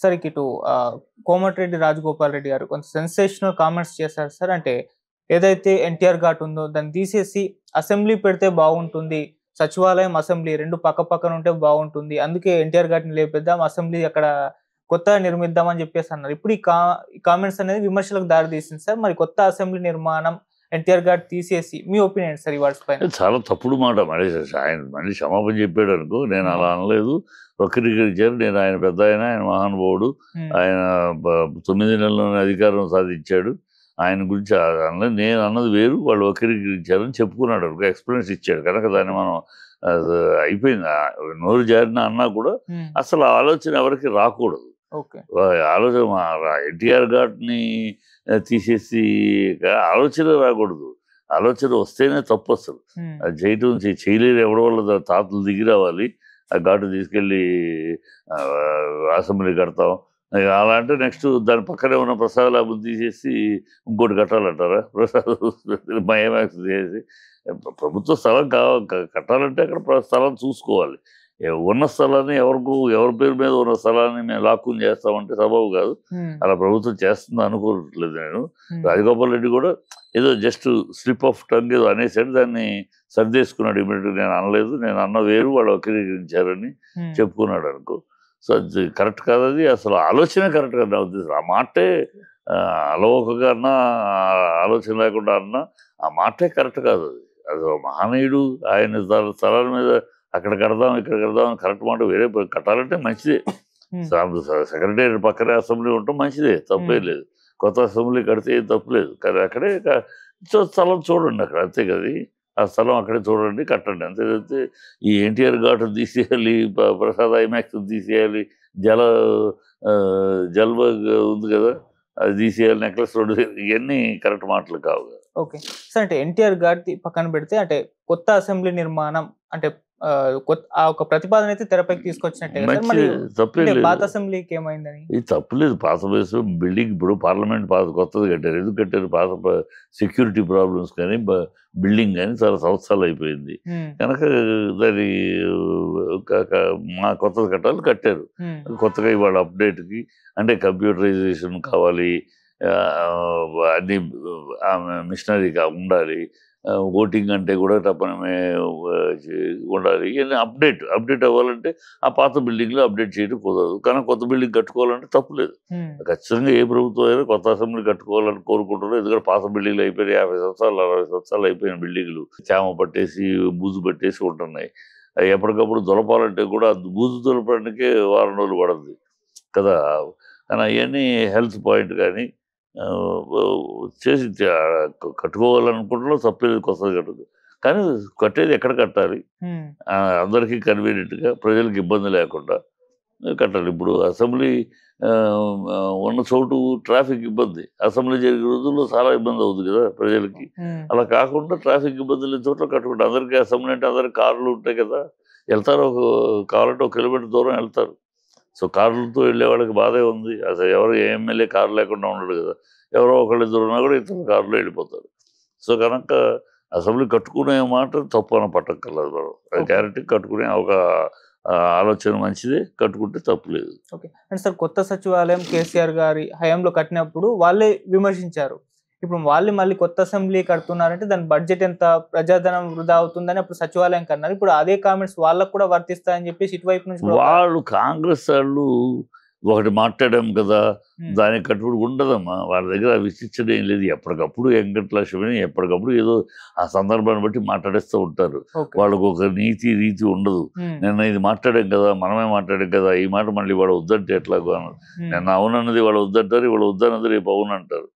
Sir ఇటు కోమటిరెడ్డి రాజగోపాల్ రెడ్డి గారు కొంత సెన్సేషనల్ కామెంట్స్ చేశారు సార్. అంటే ఏదైతే ఎన్టీఆర్ ఘాట్ ఉందో దాన్ని తీసేసి అసెంబ్లీ పెడితే బాగుంటుంది. సచివాలయం, అసెంబ్లీ 2 పక్కపక్కన ఉంటే బాగుంటుంది. అందుకే ఎన్టీఆర్ ఘాట్‌ని లేపేద్దాం. అసెంబ్లీ అక్కడ కొత్తగా నిర్మిద్దాం అని చెప్పేసి అన్నారు. ఇప్పుడు ఈ కామెంట్స్ అనేది విమర్శలకు దారి తీసింది సార్. మరి కొత్త అసెంబ్లీ నిర్మాణం ఎన్టీఆర్ ఘాట్ తీసేసి మీ ఒపీనియన్ ఏంటి సార్ ఈ వర్డ్స్ పైన? చాలా తప్పుడు మాట. ఆయన మళ్ళీ క్షమాపణ చెప్పాడనుకో, నేను అలా అనలేదు. వక్రీకరించారు. ఆయన పెద్దాయన, ఆయన మహానుభావుడు. ఆయన 9 నెలల్లోనే అధికారం సాధించాడు. ఆయన గురించి అనలేదు. నేను అన్నది వేరు, వాళ్ళు వక్రీకరించారని చెప్పుకున్నాడు. ఒక ఎక్స్‌ప్లనేషన్ ఇచ్చాడు కనుక దాన్ని మనం అయిపోయింది. నోరు జారిన అన్నా కూడా అసలు ఆలోచన ఎవరికి రాకూడదు. ఓకే. ఆలోచన ఎన్టీఆర్ ఘాట్‌ని తీసేసి ఆలోచన రాకూడదు. ఆలోచన వస్తేనే తప్పు అసలు. అది చేయలేరు. ఎవరి వల్ల తాతలు దిగి రావాలి. ఆ ఘాటు తీసుకెళ్ళి అసెంబ్లీ కడతాం. అలా అంటే నెక్స్ట్ దాని పక్కనే ఉన్న ప్రసాద్ ల్యాబ్‌ని తీసేసి ఇంకోటి కట్టాలంటారా? ప్రసాద్ మయోమాక్స్ తీసేసి ప్రభుత్వ స్థలం కట్టాలంటే అక్కడ స్థలం చూసుకోవాలి. ఉన్న స్థలాన్ని ఎవరి పేరు మీద ఉన్న స్థలాన్ని మేము లాక్కుని చేస్తామంటే సబబు కాదు. అలా ప్రభుత్వం చేస్తుందో అనుకోవట్లేదు నేను. రాజగోపాల్ రెడ్డి కూడా ఏదో జస్ట్ స్లిప్ ఆఫ్ టంగ్ ఏదో అనేసాడు. దాన్ని సర్దేసుకున్నాడు ఇమీడియట్‌గా. నేను అనలేదు, నేను అన్న వేరు, వాళ్ళు వక్రీకరించారని చెప్పుకున్నాడు అనుకో. సో అది కరెక్ట్ కాదు. అది అసలు ఆలోచనే కరెక్ట్ కాదు నా ఉద్దేశం. ఆ మాటే అలవోకగా అన్నా, ఆలోచన లేకుండా అన్నా ఆ మాటే కరెక్ట్ కాదు. అది మహనీయుడు. ఆయన స్థలాల మీద అక్కడ కడదాం, ఇక్కడ కడదాం అని కరెక్ట్ మాట. వేరే కట్టాలంటే మంచిదే. సెక్రటేరియట్ పక్కనే అసెంబ్లీ ఉండటం మంచిదే, తప్పేం లేదు. కొత్త అసెంబ్లీ కడితే ఏం తప్పులేదు. కానీ అక్కడే స్థలం చూడండి అక్కడ, అంతే కదా. ఆ స్థలం అక్కడే చూడండి, కట్టండి, అంతే తప్పితే ఈ ఎన్టీఆర్ ఘాట్ తీసేయాలి, ప్రసాద్ ఐమాక్స్ తీసేయాలి, జల్బర్గ్ ఉంది కదా అది తీసేయాలి, నెక్లెస్ రోడ్, ఇవన్నీ కరెక్ట్ మాటలు కావు. Okay sir. అంటే ఎన్టీఆర్ ఘాట్ పక్కన పెడితే అంటే కొత్త అసెంబ్లీ నిర్మాణం అంటే ఒక ప్రతిపాదన అయితే తెరపైకి తీసుకొచ్చినట్టే. పాత అసెంబ్లీకి ఏమైందని? ఇది తప్పులేదు. పాత బిల్డింగ్ ఇప్పుడు పార్లమెంట్ కొత్తది కట్టారు. ఎందుకు కట్టారు? పాత సెక్యూరిటీ ప్రాబ్లమ్స్ కానీ బిల్డింగ్ కానీ చాలా సంవత్సరాలు అయిపోయింది కనుక దాని కొత్తది కట్టాలి, కట్టారు. కొత్తగా ఇవాళ అప్డేట్కి అంటే కంప్యూటరైజేషన్ కావాలి, అన్ని మిషనరీగా ఉండాలి, ఓటింగ్ అంటే కూడా తప్పనమే ఉండాలి. ఇవన్నీ అప్డేట్ అవ్వాలంటే ఆ పాత బిల్డింగ్లో అప్డేట్ చేయడం కుదరదు. కానీ కొత్త బిల్డింగ్ కట్టుకోవాలంటే తప్పులేదు. ఖచ్చితంగా ఏ ప్రభుత్వం అయినా కొత్త అసెంబ్లీ కట్టుకోవాలని కోరుకుంటున్నారు. ఎందుకంటే పాత బిల్డింగ్లు అయిపోయినాయి, 50 సంవత్సరాలు 60 సంవత్సరాలు అయిపోయిన బిల్డింగ్లు తేమ పట్టేసి బూజు పట్టేసి ఉంటున్నాయి. ఎప్పటికప్పుడు దొలపాలంటే కూడా బూజు దొలపడానికే వారం రోజులు పడుతుంది కదా. కానీ అవన్నీ హెల్త్ పాయింట్ కానీ చేసి కట్టుకోవాలనుకుంటున్నా తప్పేది, కొత్తది కట్టదు. కానీ కట్టేది ఎక్కడ కట్టాలి, అందరికీ కన్వీనియంట్గా, ప్రజలకు ఇబ్బంది లేకుండా కట్టాలి. ఇప్పుడు అసెంబ్లీ ఉన్న చోటు ట్రాఫిక్ ఇబ్బంది, అసెంబ్లీ జరిగే రోజుల్లో చాలా ఇబ్బంది అవుతుంది కదా ప్రజలకి. అలా కాకుండా ట్రాఫిక్ ఇబ్బంది లేని చోట్ల కట్టుకుంటారు. అందరికీ అసెంబ్లీ అంటే అందరికి కార్లు ఉంటాయి కదా, వెళ్తారు. కావాలంటే 1 కిలోమీటర్ దూరం వెళ్తారు. సో కార్లతో వెళ్ళే వాళ్ళకి బాధే ఉంది. అసలు ఎవరు ఎమ్మెల్యే కారు లేకుండా ఉండడు కదా. ఎవరో ఒకళ్ళిద్దరు ఉన్నా కూడా ఇతర కారులో వెళ్ళిపోతారు. సో కనుక అసెంబ్లీ కట్టుకునే మాట తప్పు అని పట్టక్కర్లేదు మనం. అది గ్యారెంటీ కట్టుకునే ఒక ఆలోచన మంచిదే, కట్టుకుంటే తప్పులేదు. ఓకే. అంటే సార్ కొత్త సచివాలయం కేసీఆర్ గారి హయాంలో కట్టినప్పుడు వాళ్ళే విమర్శించారు. ఇప్పుడు వాళ్ళు మళ్ళీ కొత్త అసెంబ్లీ కడుతున్నారంటే దాని బడ్జెట్ ఎంత, ప్రజాధనం వృధా అవుతుందని అప్పుడు సచివాలయం కన్నారు. ఇప్పుడు అదే కామెంట్స్ వాళ్ళకు కూడా వర్తిస్తాయని చెప్పేసి ఇటువైపు నుంచి వాళ్ళు కాంగ్రెస్ వాళ్ళు ఒకటి మాట్లాడాం కదా, దానికి కట్టుబడి ఉండదమ్మా. వాళ్ళ దగ్గర విశిష్టత ఏం లేదు. ఎప్పటికప్పుడు వెంకటలక్ష్మిని ఎప్పటికప్పుడు ఏదో ఆ సందర్భాన్ని బట్టి మాట్లాడేస్తూ ఉంటారు. వాళ్ళకు ఒక రీతి ఉండదు. నిన్న ఇది మాట్లాడాం కదా, మనమే మాట్లాడాం కదా, ఈ మాట మళ్ళీ వాడు వద్దంటే ఎట్లాగో అన్నారు. నిన్న అవునన్నది వాళ్ళు వద్దంటారు, ఇవాళ వద్దన్నది రేపు అవునంటారు.